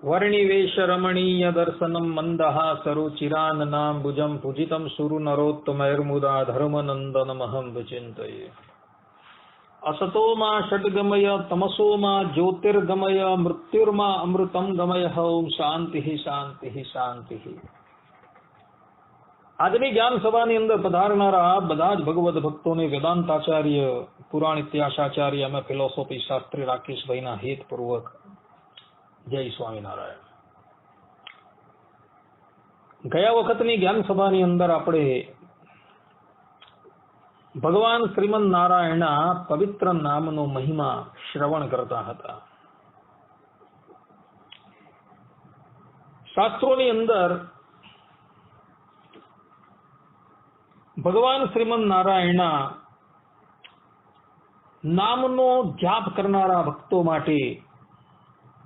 वर्णिवेश रमणीय दर्शनम मंदहासरुचिराननाम्बुजं पूजितं सुरनरोत्तमैर्मुदा धर्मनन्दनमहं विचिन्तये। असतो मा षड्गमय तमसो मा ज्योतिर्गमय मृत्युर्मा अमृतं गमय। ओम शांति शांति शांति। આજની જ્ઞાન સભાની અંદર પધારનારા બધા જ ભગવદ ભક્તોને વેદાંતાચાર્ય પુરાણ ઇતિહાસાચાર્ય અને ફિલોસોફી શાસ્ત્રી રાકેશભાઈના હેતપૂર્વક જય સ્વામિનારાયણ। ગયા વખતની જ્ઞાન સભાની અંદર આપણે ભગવાન શ્રીમદ નારાયણના પવિત્ર નામનો મહિમા શ્રવણ કરતા હતા। શાસ્ત્રોની અંદર ભગવાન શ્રીમદ નારાયણના નામનો જાપ કરનારા ભક્તો માટે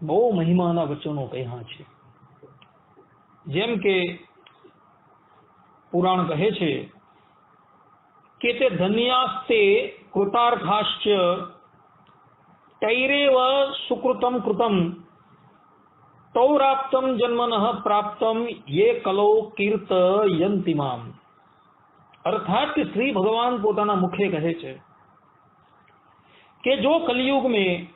બહુ મહિમાના વચનો કહ્યા છે। જેમ કે પુરાણ કહે છે કે તે ધન્યાસ્તે કૃતાર્થાશ્ચ તૈરેવ સુકૃતમ કૃતમ તૌરાપ્તમ જન્મનઃ પ્રાપ્તમ યે કલો કીર્તયંતિમામ। अर्थात कि श्री भगवान पोताना मुखे कहे छे कि जो कलयुग में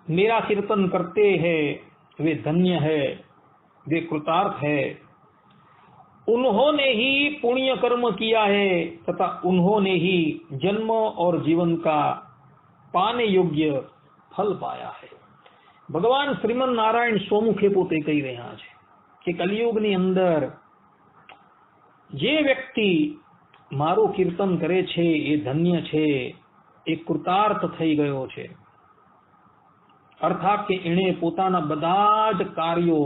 मेरा कीर्तन करते हैं वे धन्य है, वे कृतार्थ है। उन्होंने ही पुण्य कर्म किया है तथा उन्होंने ही जन्म और जीवन का पाने योग्य फल पाया है। भगवान श्रीमद नारायण स्वमुखे पोते कही रह्या छे कि कलयुग नी अंदर जे व्यक्ति मारो कीर्तन करे छे ए धन्य छे, ए कृतार्थ थई गयो छे। अर्थात के एणे पोताना बधा ज कार्यो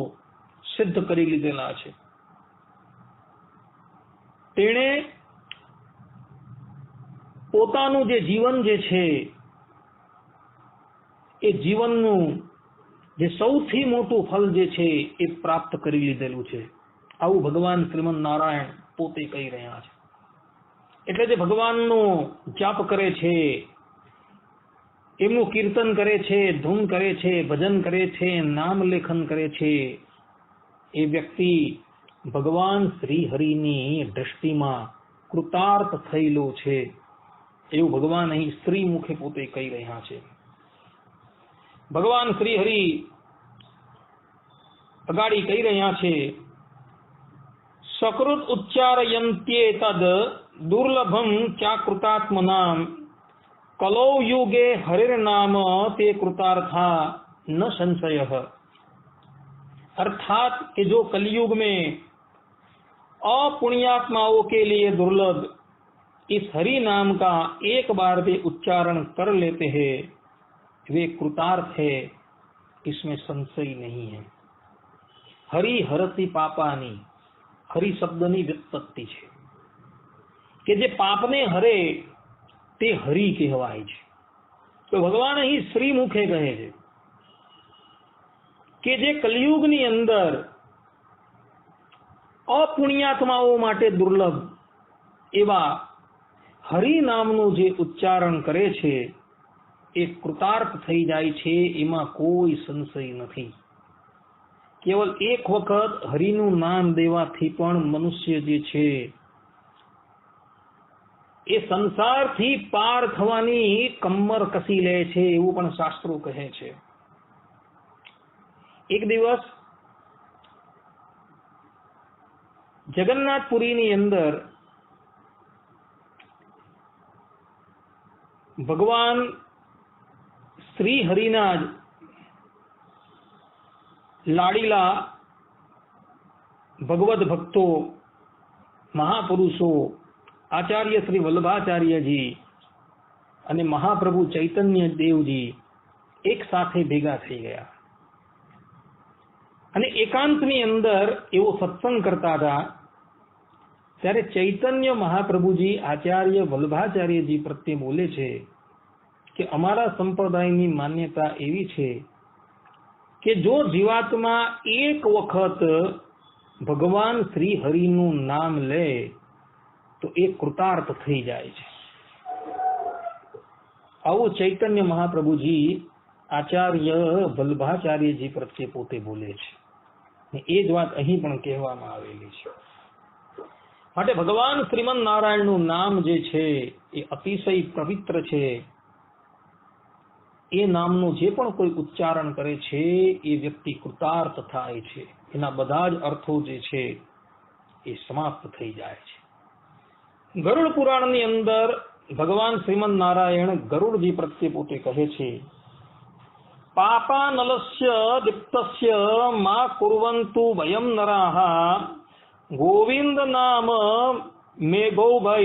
सिद्ध करी लीधेला छे। तेणे पोतानुं जे जीवन जे छे ए जीवननुं जे सौथी मोटुं फल जे छे ए प्राप्त करी लीधेलुं छे। आवुं भगवान श्रीमद नारायण पोते कही रह्या छे। એટલે જે ભગવાનનો જાપ કરે છે, એમનું કીર્તન કરે છે, ધૂન કરે છે, ભજન કરે છે, નામ લેખન કરે છે, એ વ્યક્તિ ભગવાન શ્રી હરિની દ્રષ્ટિમાં કૃતાર્થ થયેલો છે એવું ભગવાન અહીં શ્રી મુખે પોતે કહી રહ્યા છે। ભગવાન શ્રી હરિ અગાડી કહી રહ્યા છે સકૃત ઉચ્ચારયંત્યે તદ दुर्लभम क्या कृतात्मनाम कलौ युगे हरिर नाम ते कृतार्था न संशय। अर्थात कि जो कलयुग में अपुण्यात्माओं के लिए दुर्लभ इस हरि नाम का एक बार भी उच्चारण कर लेते हैं वे कृतार्थ है, इसमें संशय नहीं है। हरि हरति पापानी, हरि शब्दनी व्युत्पत्ति है कि जे पापने हरे ते हरि कहेवाय छे। तो भगवान ही श्री मुखे कहे छे कि जे कलियुगनी अंदर अपुण्यात्माओं माटे दुर्लभ एवा हरि नामनुं जे उच्चारण करे छे ए कृतार्थ थई जाय छे, एमां कोई संशय नथी। केवल एक वखत हरिनुं नाम देवाथी पण मनुष्य जे छे એ સંસારથી પાર થવાની કમર કસી લે છે એવું પણ શાસ્ત્રો કહે છે। એક દિવસ જગન્નાથપુરીની અંદર ભગવાન શ્રી હરિના જ લાડીલા ભગવદ ભક્તો મહાપુરુષો आचार्य श्री वल्लभाचार्य जी અને મહાપ્રભુ ચૈતન્ય દેવજી એક સાથે ભેગા થઈ ગયા અને એકાંતની અંદર એવો સત્સંગ કરતા હતા। ત્યારે ચૈતન્ય મહાપ્રભુજી આચાર્ય વલ્લભાચાર્યજી પ્રત્યે બોલે છે કે અમારા સંપ્રદાયની માન્યતા એવી છે કે જો જીવાત્મા એક વખત ભગવાન શ્રી હરિનું નામ લે तो एक कृतार्थ थई जाए छे। आवो चैतन्य महाप्रभुजी આચાર્ય વલ્ભાચાર્યજી પ્રત્યે પોતે બોલે છે. એ જ વાત અહીં પણ કહેવામાં આવેલી છે. માટે ભગવાન શ્રીમન નારાયણનું નામ જે છે એ અતિશય પવિત્ર છે. એ નામનું જે પણ કોઈ ઉચ્ચારણ કરે છે એ વ્યક્તિ કૃતાર્થ થાય છે. એના બધા જ અર્થો જે છે એ સમાપ્ત થઈ જાય છે. ગરુડ પુરાણની અંદર ભગવાન શ્રીમન નારાયણ ગરુડજી પ્રત્યે પોતે કહે છે, પાપાનલસ્ય દીપ્તસ્ય મા કુર્વંતુ વયમ નરાહ ગોવિંદ નામ મેઘોભય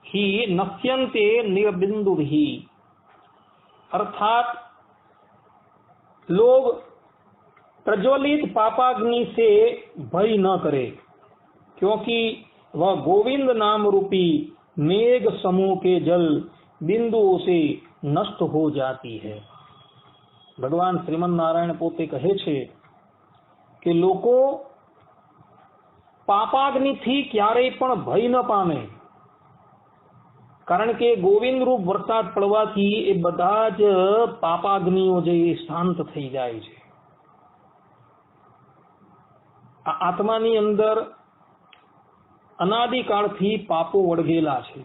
हि नश्यन्ते निर्बिंदुहि. अर्थात लोग प्रज्वलित पापाग्नि से भय न करे, क्योंकि वह गोविंद नाम रूपी मेघ समूह के जल बिंदुओं से नष्ट हो जाती है. भगवान श्रीमन नारायण पोते कहे छे કે લોકો પાપાગ્નિથી ક્યારેય પણ ભય ન પામે, કારણ કે ગોવિંદ રૂપ વરસાદ પડવાથી એ બધા જ પાપાગ્નિઓ જે શાંત થઈ જાય છે. આ આત્માની અંદર અનાદિકાળથી પાપો વળગેલા છે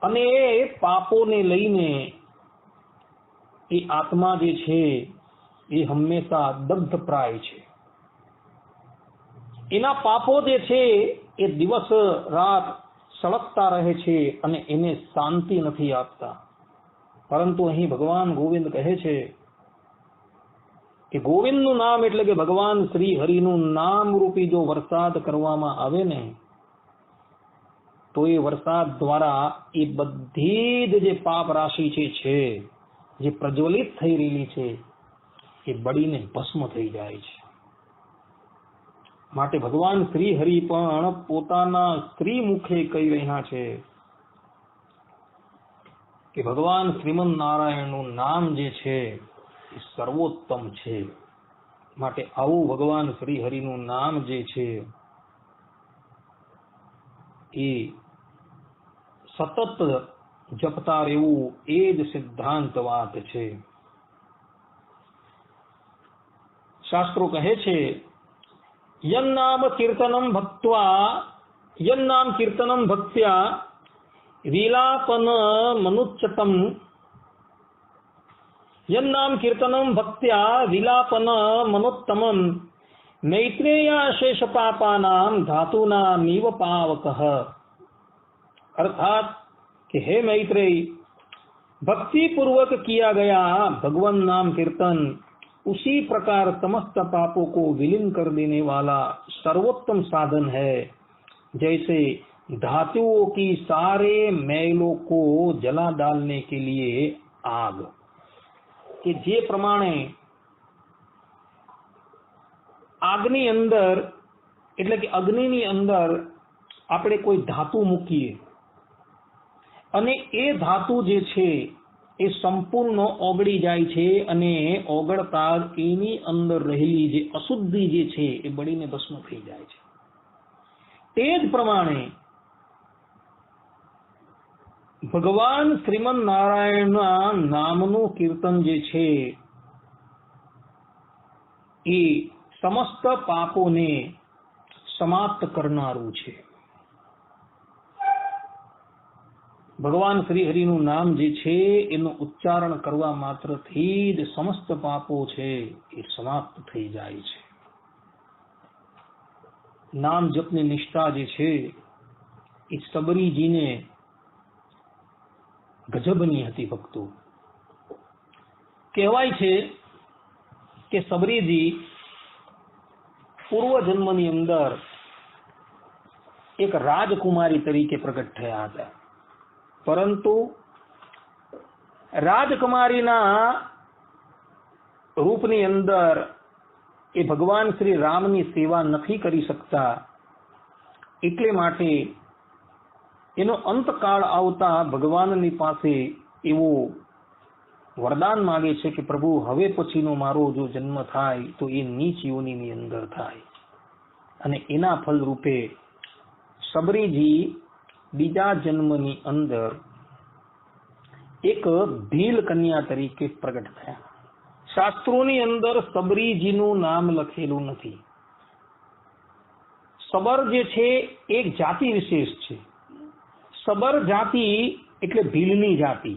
અને એ પાપોને લઈને એ આત્મા જે છે એ હંમેશા દગ્ધપ્રાય છે. એના પાપો જે છે એ દિવસ રાત સળગતા રહે છે અને એને શાંતિ નથી આપતા. પરંતુ અહીં ભગવાન ગોવિંદ કહે છે કે ગોવિંદનું નામ એટલે કે ભગવાન શ્રી હરિનું નામ રૂપી જો વરસાદ કરવામાં આવે ને, તો એ વરસાદ દ્વારા એ બધી જ જે પાપ રાશિ છે જે પ્રજ્વલિત થઈ રહેલી છે એ બળીને ભસ્મ થઈ જાય છે. માટે ભગવાન શ્રી હરિ પણ પોતાના શ્રી મુખે કહી રહ્યા છે કે ભગવાન શ્રીમન નારાયણનું નામ જે છે એ સર્વોત્તમ છે. માટે આવું ભગવાન શ્રી હરિનું નામ જે છે એ સતત જપતા રહેવું, એ જ સિદ્ધાંત વાત છે. શાસ્ત્રો કહે છે, યન્નામ કીર્તનમ ભક્ત્યા વિલાપન મનુચ્ચતમ, યન્નામ કીર્તનમ ભક્ત્યા વિલાપન મનોત્તમમ મૈત્રેયા શેષ પાપાનામ ધાતુનામિવ પાવકઃ. अर्थात कि हे मैत्रेय, भक्ति पूर्वक किया गया भगवान नाम कीर्तन उसी प्रकार समस्त पापों को विलीन कर देने वाला सर्वोत्तम साधन है, जैसे धातुओं की सारे मैलों को जला डालने के लिए आग. कि जे प्रमाणे આગની અંદર એટલે કે અગ્નિની અંદર આપણે કોઈ ધાતુ મૂકીએ અને એ ધાતુ જે છે એ સંપૂર્ણ ઓગળી જાય છે અને ઓગળતા એની અંદર રહેલી જે અશુદ્ધિ જે છે એ બળીને ભસ્મ થઈ જાય છે. તે જ પ્રમાણે ભગવાન શ્રીમન નારાયણના નામનું કીર્તન જે છે એ સમસ્ત પાપોને સમાપ્ત કરનારું છે. ભગવાન શ્રી હરિનું નામ જે છે એનું ઉચ્ચારણ કરવા માત્રથી જ સમસ્ત પાપો છે એ સમાપ્ત થઈ જાય છે. નામ જપની નિષ્ઠા જે છે એ સબરીજીને ગજબની હતી. ભક્તો કહેવાય છે કે સબરીજી પૂર્વ જન્મની અંદર એક રાજકુમારી તરીકે પ્રગટ થયા હતા, પરંતુ રાજકુમારીના રૂપની અંદર એ ભગવાન શ્રી રામની સેવા નથી કરી શકતા. એટલે માટે એનો અંતકાળ આવતા ભગવાનની પાસે એવો વરદાન માંગે છે કે પ્રભુ, હવે પછીનો મારો જો જન્મ થાય તો એ નીચ યોનિની અંદર થાય. અને એના ફલ રૂપે સબરીજી બીજા જન્મની અંદર એક ભીલ કન્યા તરીકે પ્રગટ થયા. શાસ્ત્રોની અંદર સબરીજીનું નામ લખેલું નથી. સબર જે છે એક જાતિ વિશેષ છે. સબર જાતિ એટલે ભીલની જાતિ.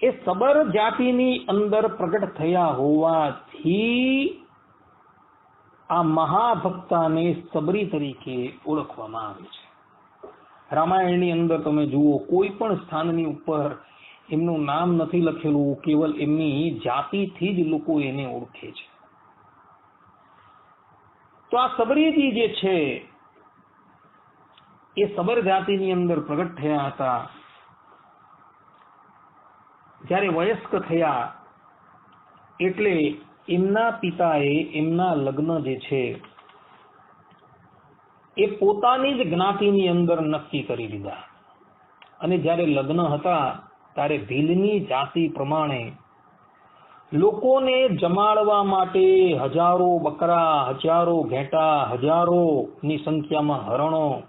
એ સબર જાતિની અંદર પ્રગટ થયા હોવાથી આ મહાભક્તાને સબરી તરીકે ઓળખવામાં આવે છે. રામાયણની અંદર તમે જુઓ, કોઈ પણ સ્થાનની ઉપર એમનું નામ નથી લખેલું, કેવલ એમની જાતિથી જ લોકો એને ઓળખે છે. તો આ સબરીજી જે છે એ સબર જાતિની અંદર પ્રગટ થયા હતા. જ્યારે વયસ્ક થયા એટલે એમના પિતાએ એમના લગ્ન જે છે એ પોતાની જ જ્ઞાતિની અંદર નક્કી કરી લીધા. અને જ્યારે લગ્ન હતા ત્યારે ભીલની જાતિ પ્રમાણે લોકોને જમાડવા માટે હજારો બકરા, હજારો ઘેટા, હજારોની સંખ્યામાં હરણો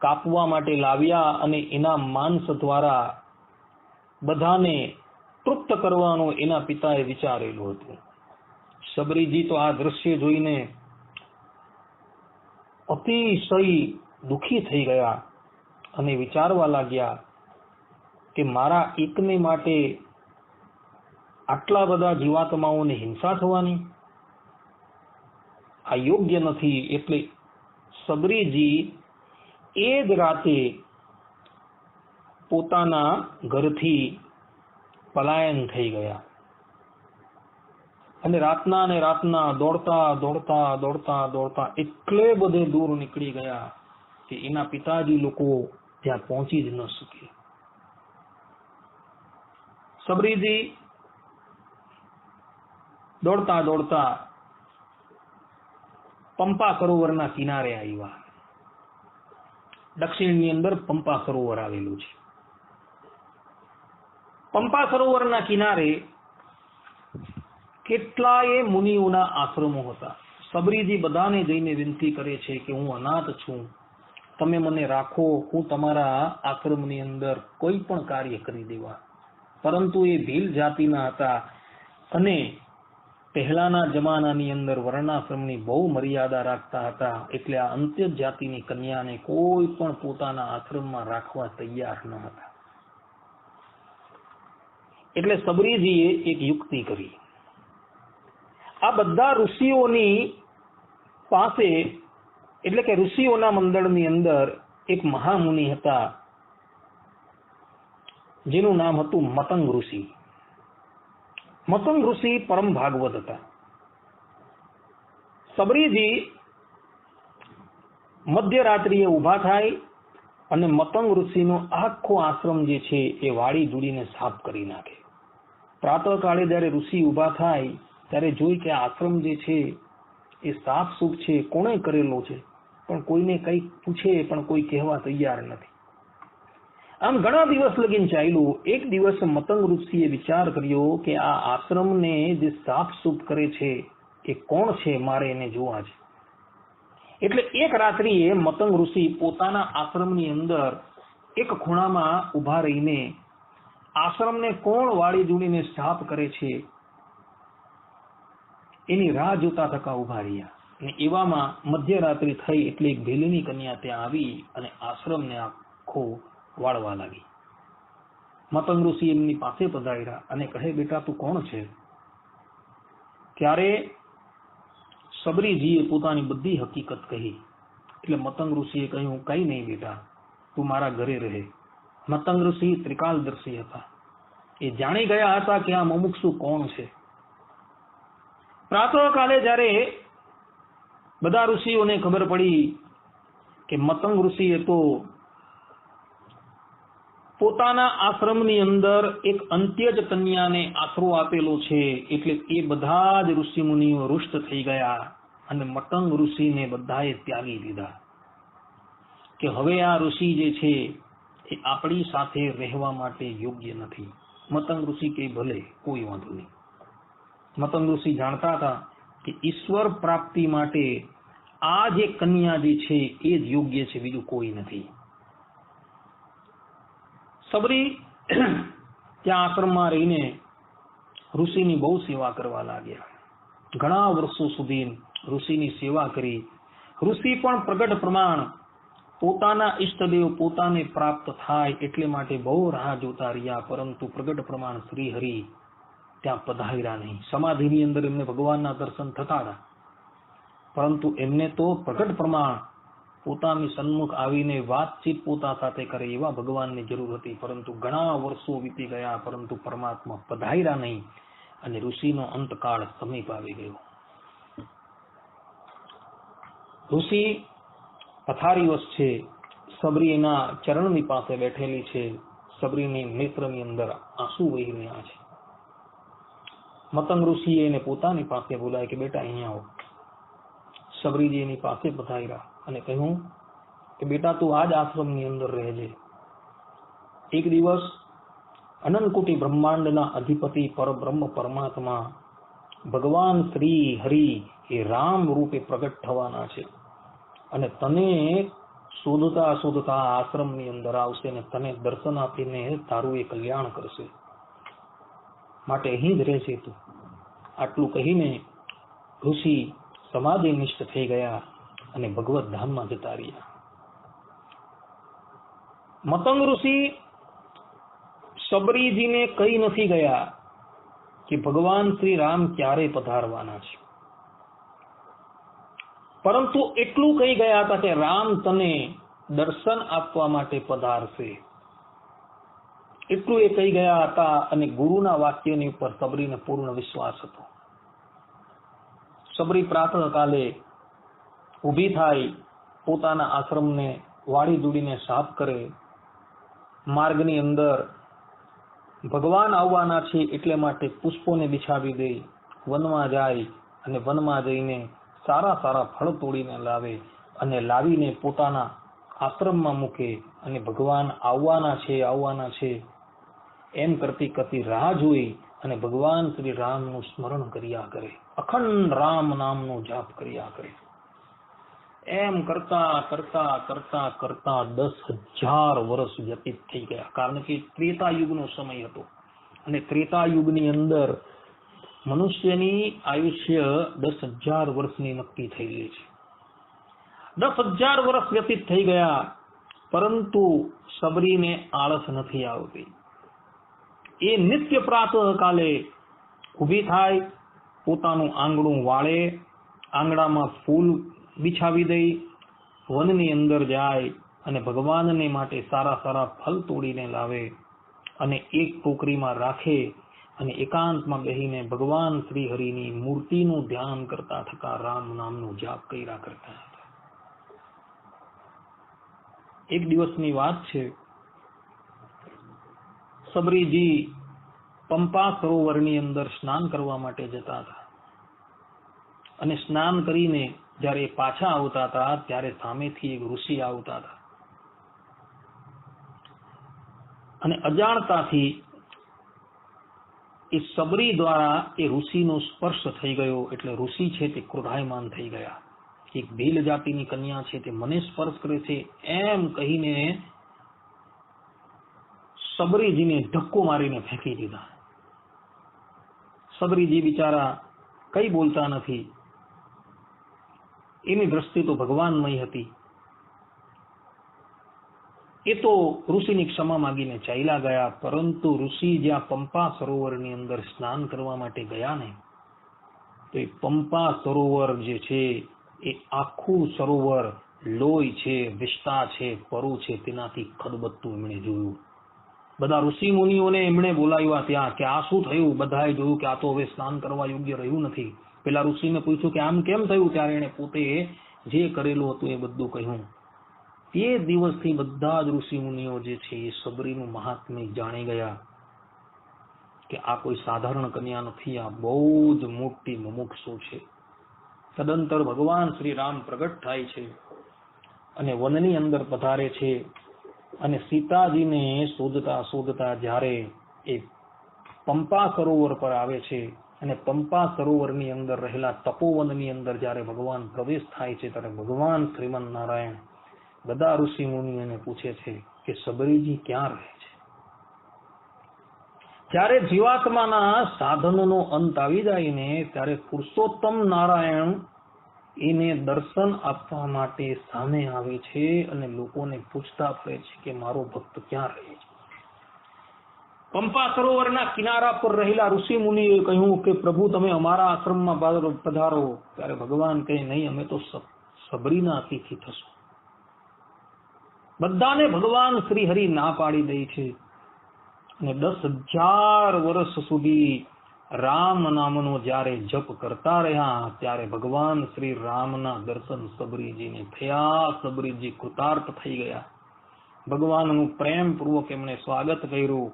કાપવા માટે લાવ્યા અને એના માંસ દ્વારા બધાને તૃપ્ત કરવાનો એના પિતાએ વિચારેલું હતું. સબરીજી તો આ દ્રશ્ય જોઈને અતિશય દુઃખી થઈ ગયા અને વિચારવા લાગ્યા કે મારા એકને માટે આટલા બધા જીવાત્માઓને હિંસા થવાની, આ યોગ્ય નથી. એટલે સબરીજી એ જ રાતે પોતાના ઘરથી પલાયન થઈ ગયા અને રાતના દોડતા એટલે બધે દૂર નીકળી ગયા કે એના પિતાજી લોકો ત્યાં પહોંચી જ ન શકે. સબરીજી દોડતા પંપા સરોવરના કિનારે આવ્યા. દક્ષિણની અંદર પંપા સરોવર આવેલું છે. પંપા સરોવરના કિનારે કેટલાય મુનિઓના આશ્રમો હતા. સબરીજી બધાને જઈને વિનંતી કરે છે કે હું અનાથ છું, તમે મને રાખો, હું તમારા આશ્રમની અંદર કોઈ પણ કાર્ય કરી દેવા. પરંતુ એ ભીલ જાતિના હતા અને પહેલાના જમાનાની અંદર વર્ણાશ્રમની બહુ મર્યાદા રાખતા હતા. એટલે આ અંત્ય જાતિની કન્યાને કોઈ પણ પોતાના આશ્રમમાં રાખવા તૈયાર ન હતા. એટલે સબરીજીએ એક યુક્તિ કરી. આ બધા ઋષિઓની પાસે, એટલે કે ઋષિઓના મંડળની અંદર એક મહામુનિ હતા જેનું નામ હતું મતંગ ઋષિ. મતંગ ઋષિ પરમ ભાગવત હતા. સબરીજી મધ્યરાત્રિએ ઉભા થાય અને મતંગ ઋષિનો આખો આશ્રમ જે છે એ વાળી જુડીને સાફ કરી નાખે. પ્રાતઃકાળે જયારે ઋષિ ઉભા થાય ત્યારે જોઈ કે આશ્રમ જે છે એ સાફ સૂફ છે, કોણે કરેલો છે, પણ કોઈને કઈ પૂછે પણ કોઈ કહેવા તૈયાર નથી. આમ ઘણા દિવસ લગીન ચાલ્યું. એક દિવસ મતંગ ઋષિએ વિચાર કર્યો કે આ આશ્રમને જે સાફ સૂફ કરે છે એ કોણ છે, મારે એને જોવા છે. એટલે એક રાત્રિએ મતંગ ઋષિ પોતાના આશ્રમની અંદર એક ખૂણામાં ઉભા રહીને આશ્રમને કોણ વાળી જુડીને સાફ કરે છે એની રાહ જોતા થકા ઉભા રહ્યા. અને એવામાં મધ્યરાત્રિ થઈ એટલે એક ભીલની કન્યા ત્યાં આવી અને આશ્રમને આખો વાળવા લાગી. મતંગ ઋષિ એમની પાસે પધાર્યા અને કહે, બેટા તું કોણ છે? ત્યારે સબરીજીએ પોતાની બધી હકીકત કહી. એટલે મતંગ ઋષિએ કહ્યું, કઈ નહીં બેટા, તું મારા ઘરે રહે. મતંગ ઋષિ ત્રિકાલદર્શી હતા. એ જાણી ગયા હતા કે આ મુમુક્ષુ કોણ છે. પ્રાતઃકાલે જ્યારે બધા ઋષિઓને ખબર પડી કે મતંગ ઋષિએ તો પોતાના આશ્રમની અંદર એક અંત્યજ કન્યાને આશરો આપેલો છે, એટલે એ બધા જ ઋષિ મુનિઓ રૂષ્ટ થઈ ગયા અને મતંગ ઋષિને બધાએ ત્યાગી દીધા કે હવે આ ઋષિ જે છે એ આપણી સાથે રહેવા માટે યોગ્ય નથી. મતંગ ઋષિ કે ભલે, કોઈ વાંધો નહીં. મતંગ ઋષિ જાણતા હતા કે ઈશ્વર પ્રાપ્તિ માટે આ જે કન્યા જે છે એ જ યોગ્ય છે, બીજું કોઈ નથી. સબરી ત્યાં આશ્રમમાં રહીને ઋષિની બહુ સેવા કરવા લાગ્યા. ઘણા વર્ષો સુધી ઋષિની સેવા કરી. ઋષિ પણ પ્રગટ પ્રમાણ પોતાના ઈષ્ટદેવ પોતાને પ્રાપ્ત થાય એટલે માટે બહુ રાહ જોતા રહ્યા, પરંતુ પ્રગટ પ્રમાણ શ્રી હરિ ત્યાં પધાર્યા નહીં. સમાધિની અંદર એમને ભગવાનના દર્શન થતા હતા, પરંતુ એમને તો પ્રગટ પ્રમાણ પોતાની સન્મુખ આવીને વાતચીત પોતા સાથે કરે એવા ભગવાનની જરૂર હતી. પરંતુ ઘણા વર્ષો વીતી ગયા, પરંતુ પરમાત્મા પધાર્યા નહીં અને ઋષિનો અંતકાળ સમીપ આવી ગયો. ઋષિ પથારીવશ છે. સબરી એના ચરણની પાસે બેઠેલી છે. સબરીની નેત્રની અંદર આંસુ વહી રહ્યા છે. મતંગ ઋષિએ એને પોતાની પાસે બોલાય કે બેટા અહીંયા આવો. સબરીજી એની પાસે પધાર્યા અને કહ્યું કે બેટા તું આ જ આશ્રમની અંદર રહેજે. એક દિવસ અનંતકોટી બ્રહ્માંડના અધિપતિ પરબ્રહ્મ પરમાત્મા ભગવાન શ્રી હરિ એ રામ રૂપે પ્રગટ થવાના છે અને તને શોધતા શોધતા આશ્રમની અંદર આવશે અને તને દર્શન આપીને તારું એ કલ્યાણ કરશે, માટે અહીં જ રહેશે તું. આટલું કહીને ઋષિ સમાધિનિષ્ઠ થઈ ગયા અને ભગવત ધામમાં જતા રહ્યા. મતંગ ઋષિ સબરીજીને કહી નથી ગયા કે ભગવાન શ્રી રામ ક્યારે પધારવાના છે, પરંતુ એટલું કહી ગયા હતા કે રામ તને દર્શન આપવા માટે પધારશે. એટલું એ કહી ગયા હતા અને ગુરુના વાક્યની ઉપર સબરીને પૂર્ણ વિશ્વાસ હતો. સબરી પ્રાતઃ કાલે ઊભી થાય, પોતાના આશ્રમને વાળી દૂડીને સાફ કરે. માર્ગની અંદર ભગવાન આવવાના છે એટલે માટે પુષ્પોને બિછાવી દે. વનમાં જાય અને વનમાં જઈને સારા સારા ફળ તોડીને લાવે અને લાવીને પોતાના આશ્રમમાં મૂકે અને ભગવાન આવવાના છે એમ કરતી કરતી રાહ જોઈ અને ભગવાન શ્રી રામનું સ્મરણ કર્યા કરે, અખંડ રામ નામનો જાપ કર્યા કરે. એમ કરતા કરતા કરતા કરતા 10,000 વર્ષ વ્યતીત થઈ ગયા. કારણ કે ત્રેતા યુગનો સમય હતો અને ત્રેતા યુગની અંદર મનુષ્યની આયુષ્ય 10,000 વર્ષની નક્કી થયેલી છે. 10,000 વર્ષ વ્યતીત થઈ ગયા, પરંતુ સબરીને આળસ નથી આવતી. એ નિત્ય પ્રાતઃ કાલે ઊભી થાય, પોતાનું આંગણું વાળે, આંગણામાં ફૂલ બિછાવી દઈ, વનની અંદર જાય અને ભગવાનને માટે સારા સારા ફળ તોડીને લાવે અને એક ટોકરીમાં રાખે અને એકાંતમાં બેહીને ભગવાન શ્રી હરિની મૂર્તિનું ધ્યાન કરતા થતા રામ નામનો જાપ કર્યા કરતા હતા. એક દિવસની વાત છે, સબરીજી પંપા સરોવરની અંદર સ્નાન કરવા માટે જતા હતા અને સ્નાન કરીને જ્યારે પાછા આવતા હતા ત્યારે સામેથી એક ઋષિ આવતા હતા અને અજાણતાથી એ સબરી દ્વારા એ ઋષિનો સ્પર્શ થઈ ગયો. એટલે ઋષિ છે તે ક્રોધાયમાન થઈ ગયા. એક ભીલ જાતિની કન્યા છે તે મને સ્પર્શ કરે છે એમ કહીને સબરીજીને ધક્કો મારીને ફેંકી દીધા. સબરીજી બિચારા કઈ બોલતા નથી. એની દ્રષ્ટિ તો ભગવાનમય હતી. એ તો ઋષિની ક્ષમા માંગીને ચાલ્યા ગયા, પરંતુ ઋષિ જ્યાં પંપા સરોવરની અંદર સ્નાન કરવા માટે ગયા ને, તો એ પંપા સરોવર જે છે એ આખું સરોવર લોહી છે, વિષ્ટા છે, પરુ છે, તેનાથી ખદબદતું એમણે જોયું. બધા ઋષિ મુનિઓને એમણે બોલાવ્યા ત્યાં કે આ શું થયું. બધાએ જોયું કે આ તો હવે સ્નાન કરવા યોગ્ય રહ્યું નથી. પેલા ઋષિને પૂછ્યું કે આમ કેમ થયું, ત્યારે એને પોતે જે કરેલું હતું એ બધું કહ્યું. તે દિવસથી બધા જ ઋષિ મુનિઓ જે છે એ સબરીનું મહાત્મ્ય જાણી ગયા કે આ કોઈ સાધારણ કન્યા નથી, આ બહુ જ મોટી મુમુક્ષુ છે. તદંતર ભગવાન શ્રી રામ પ્રગટ થાય છે અને વનની અંદર પધારે છે અને સીતાજીને શોધતા શોધતા જ્યારે એ પંપા સરોવર પર આવે છે અને પંપા સરોવરની અંદર રહેલા તપોવનની અંદર જ્યારે ભગવાન પ્રવેશ થાય છે, ત્યારે ભગવાન શ્રીમન નારાયણ બધા ઋષિ મુનિઓને પૂછે છે કે સબરીજી ક્યાં રહે છે. જ્યારે જીવાત્માના સાધનોનો અંત આવી જાય ને ત્યારે પુરુષોત્તમ નારાયણ એને દર્શન આપવા માટે સામે આવે છે અને લોકોને પૂછતા ફરે છે કે મારો ભક્ત ક્યાં રહે છે. પંપા સરોવરના કિનારા પર રહેલા ઋષિ મુનિએ કહ્યું કે પ્રભુ તમે અમારા આશ્રમમાં પધારો. ત્યારે ભગવાન કહે નહીં, અમે તો સબરીના અતિથિ થશું. બધાને ભગવાન શ્રી હરિ ના પાડી દે છે અને 10,000 વર્ષ સુધી રામ નામનો જ્યારે જપ કરતા રહ્યા ત્યારે ભગવાન શ્રી રામના દર્શન સબરીજીને થયા. સબરીજી કૃતાર્થ થઈ ગયા. ભગવાનનું પ્રેમપૂર્વક એમણે સ્વાગત કર્યું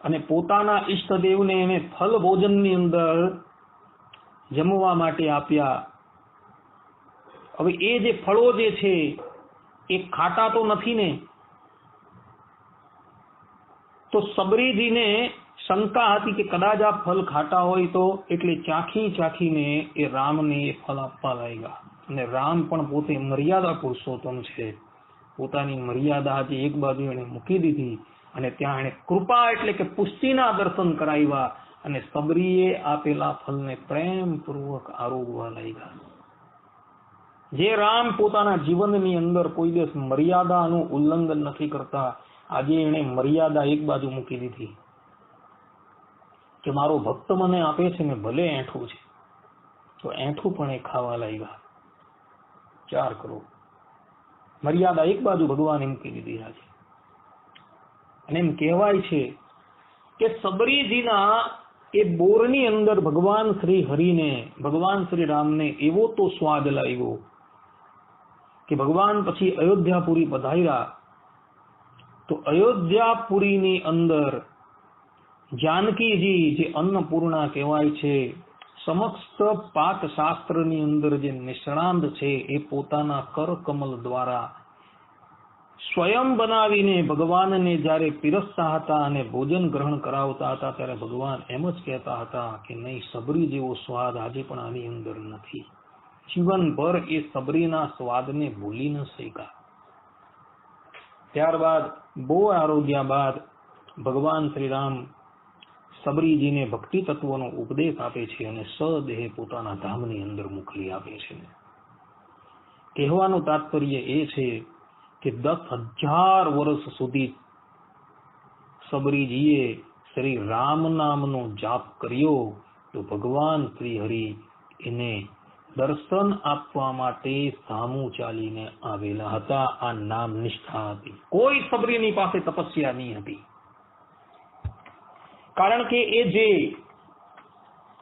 અને પોતાના ઈષ્ટદેવને એને ફલ ભોજનની અંદર જમવા માટે આપ્યા. હવે એ જે ફળો જે છે એ ખાટા તો નથી ને, તો સબરીજીને શંકા હતી કે કદાચ આ ફલ ખાટા હોય તો, એટલે ચાખીને એ રામને એ ફળ આપવા લાગ્યા. અને રામ પણ પોતે મર્યાદા પુરુષોત્તમ છે, પોતાની મર્યાદા આજે એક બાજુ એને મૂકી દીધી અને ત્યાં એને કૃપા એટલે કે પુષ્ટિના દર્શન કરાવ્યા અને સબરીએ આપેલા ફલને પ્રેમપૂર્વક આરોગવા લાગ્યા. જે રામ પોતાના જીવનની અંદર કોઈ દિવસ મર્યાદાનું ઉલ્લંઘન નથી કરતા, આજે એને મર્યાદા એક બાજુ મૂકી દીધી કે મારો ભક્ત મને આપે છે ને ભલે એઠું છે, તો એઠું પણ એ ખાવા લાગ્યા. 4 કરોડ મર્યાદા એક બાજુ ભગવાને મૂકી દીધી આજે. અને એમ કહેવાય છે કે સબરીજીના એ બોરની અંદર ભગવાન શ્રી હરિને, ભગવાન શ્રી રામને એવો તો સ્વાદ લાગ્યો કે ભગવાન પછી અયોધ્યાપુરી પધાર્યા તો અયોધ્યાપુરીની અંદર જાનકીજી જે અન્નપૂર્ણા કહેવાય છે, સમસ્ત પાકશાસ્ત્રની અંદર જે નિષ્ણાંત છે એ પોતાના કરકમલ દ્વારા સ્વયં બનાવીને ભગવાનને જ્યારે પીરસતા હતા અને ભોજન ગ્રહણ કરાવતા હતા ત્યારે ભગવાન એમ જ કહેતા હતા કે નહીં, સબરી જેવો સ્વાદ આજે પણ આની અંદર નથી. જીવનભર એ સબરીના સ્વાદને ભૂલી ન શક્યા. ત્યારબાદ બહુ આરોગ્યા બાદ ભગવાન શ્રી રામ સબરીજીને ભક્તિ તત્વનો ઉપદેશ આપે છે અને સદેહે પોતાના ધામની અંદર મોકલી આપે છે. કહેવાનું તાત્પર્ય એ છે કે 10,000 વર્ષ સુધી સબરીજીએ શ્રી રામ નામનો જાપ કર્યો તો ભગવાન શ્રી હરિ એને દર્શન આપવા માટે સામું ચાલીને આવેલા હતા. આ નામ નિષ્ઠા હતી. કોઈ સબરીની પાસે તપસ્યા નહીં હતી, કારણ કે એ જે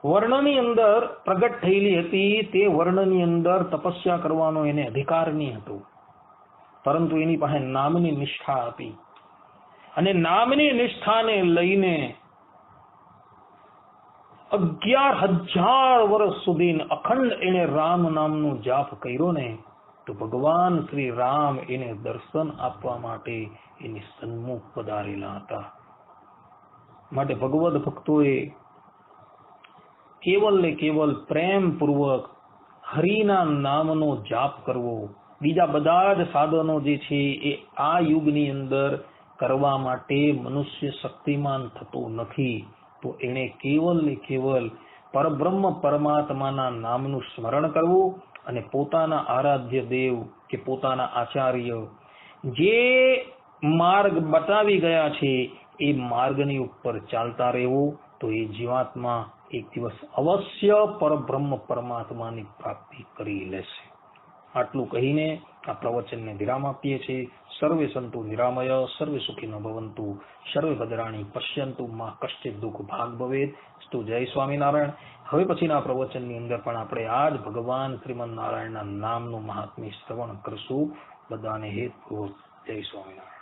વર્ણની અંદર પ્રગટ થયેલી હતી તે વર્ણની અંદર તપસ્યા કરવાનો એને અધિકાર નહીં હતો, પરંતુ એની પાસે નામની નિષ્ઠા હતી. અને નામની નિષ્ઠાને લઈને 11,000 વર્ષ સુધી અખંડ એને રામ નામનો જાપ કર્યો ને તો ભગવાન શ્રી રામ એને દર્શન આપવા માટે એની સન્મુખ પધારેલા હતા. માટે ભગવદ ભક્તોએ કેવલ ને કેવલ પ્રેમપૂર્વક હરિના નામનો જાપ કરવો. બીજા બધા જ સાધનો જે છે એ આ યુગની અંદર કરવા માટે મનુષ્ય શક્તિમાન થતો નથી, તો એને કેવલ ને કેવલ પરબ્રહ્મ પરમાત્માના નામનું સ્મરણ કરવું અને પોતાના આરાધ્ય દેવ કે પોતાના આચાર્ય જે માર્ગ બતાવી ગયા છે એ માર્ગની ઉપર ચાલતા રહેવું, તો એ જીવાત્મા એક દિવસ અવશ્ય પરબ્રહ્મ પરમાત્માની પ્રાપ્તિ કરી લેશે. આટલું કહીને આ પ્રવચનને વિરામ આપીએ છીએ. સર્વે સંતુ નિરામય, સર્વે સુખીનો ભવંતુ, સર્વે ભદ્રાણી પશ્યંતુ, માં કશ્ચિત દુઃખ ભાગ ભવેત. સ્તુ જય સ્વામિનારાયણ. હવે પછીના પ્રવચનની અંદર પણ આપણે આજ ભગવાન શ્રીમન નારાયણના નામનું મહાત્મ્ય શ્રવણ કરશું. બધાને હેતપૂર્વક જય સ્વામિનારાયણ.